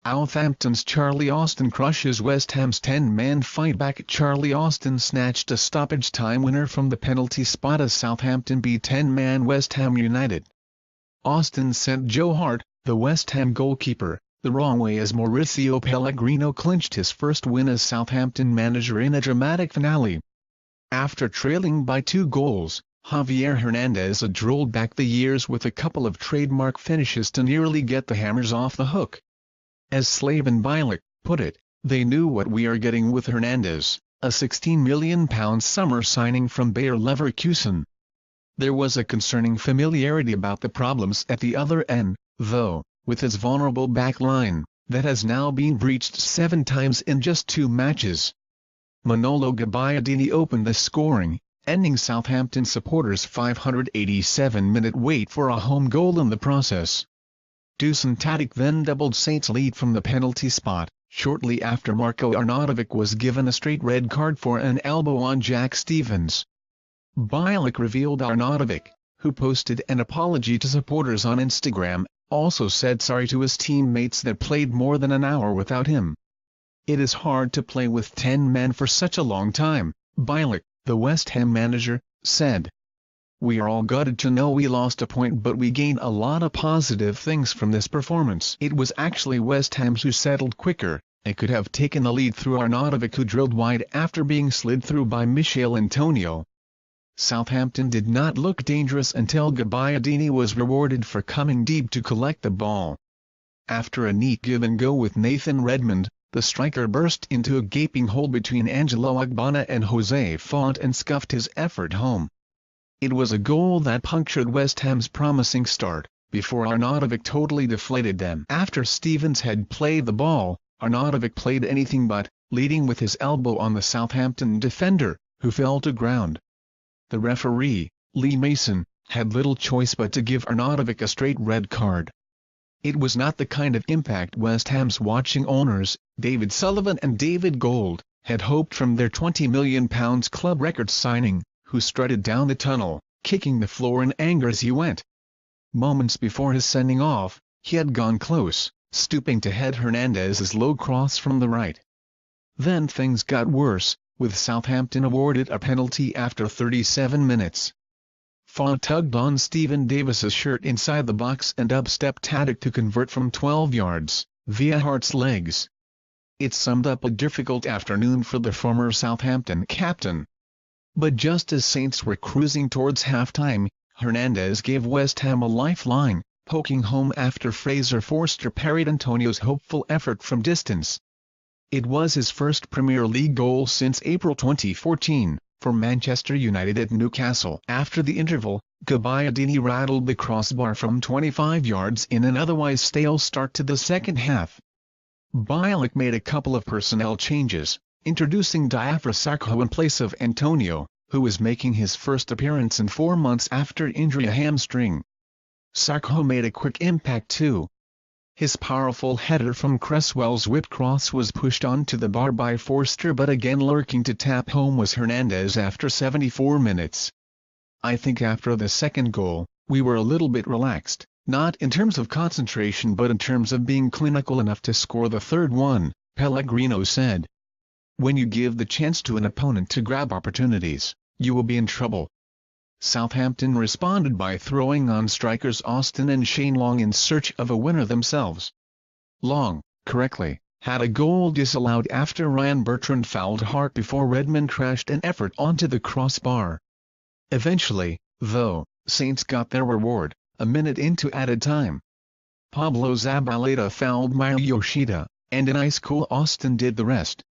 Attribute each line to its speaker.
Speaker 1: Southampton's Charlie Austin crushes West Ham's 10-man fightback. Charlie Austin snatched a stoppage-time winner from the penalty spot as Southampton beat 10-man West Ham United. Austin sent Joe Hart, the West Ham goalkeeper, the wrong way as Mauricio Pellegrino clinched his first win as Southampton manager in a dramatic finale. After trailing by 2 goals, Javier Hernández had rolled back the years with a couple of trademark finishes to nearly get the Hammers off the hook. As Slaven Bilic put it, they knew what we are getting with Hernández, a £16 million summer signing from Bayer Leverkusen. There was a concerning familiarity about the problems at the other end, though, with its vulnerable back line, that has now been breached 7 times in just 2 matches. Manolo Gabbiadini opened the scoring, ending Southampton supporters' 587-minute wait for a home goal in the process. Dusan Tadic then doubled Saints' lead from the penalty spot, shortly after Marko Arnautovic was given a straight red card for an elbow on Jack Stephens. Bilic revealed Arnautovic, who posted an apology to supporters on Instagram, also said sorry to his teammates that played more than an hour without him. "It is hard to play with 10 men for such a long time," Bilic, the West Ham manager, said. "We are all gutted to know we lost a point, but we gained a lot of positive things from this performance." It was actually West Ham who settled quicker, and could have taken the lead through Arnautovic, who drilled wide after being slid through by Michail Antonio. Southampton did not look dangerous until Gabbiadini was rewarded for coming deep to collect the ball. After a neat give-and-go with Nathan Redmond, the striker burst into a gaping hole between Angelo Ogbonna and Jose Font and scuffed his effort home. It was a goal that punctured West Ham's promising start, before Arnautovic totally deflated them. After Stephens had played the ball, Arnautovic played anything but, leading with his elbow on the Southampton defender, who fell to ground. The referee, Lee Mason, had little choice but to give Arnautovic a straight red card. It was not the kind of impact West Ham's watching owners, David Sullivan and David Gold, had hoped from their £20 million club record signing, who strutted down the tunnel, kicking the floor in anger as he went. Moments before his sending off, he had gone close, stooping to head Hernández's low cross from the right. Then things got worse, with Southampton awarded a penalty after 37 minutes. Font tugged on Stephen Davis's shirt inside the box and up-stepped Tadic to convert from 12 yards, via Hart's legs. It summed up a difficult afternoon for the former Southampton captain. But just as Saints were cruising towards half-time, Hernández gave West Ham a lifeline, poking home after Fraser Forster parried Antonio's hopeful effort from distance. It was his first Premier League goal since April 2014, for Manchester United at Newcastle. After the interval, Gabbiadini rattled the crossbar from 25 yards in an otherwise stale start to the second half. Bilic made a couple of personnel changes, introducing Diafra Sakho in place of Antonio, who was making his first appearance in 4 months after injury a hamstring. Sakho made a quick impact too. His powerful header from Cresswell's whipped cross was pushed onto the bar by Forster, but again lurking to tap home was Hernández after 74 minutes. "I think after the second goal, we were a little bit relaxed, not in terms of concentration but in terms of being clinical enough to score the third one," Pellegrino said. "When you give the chance to an opponent to grab opportunities, you will be in trouble." Southampton responded by throwing on strikers Austin and Shane Long in search of a winner themselves. Long, correctly, had a goal disallowed after Ryan Bertrand fouled Hart before Redmond crashed an effort onto the crossbar. Eventually, though, Saints got their reward, a minute into added time. Pablo Zabaleta fouled Maya Yoshida, and an ice-cool Austin did the rest.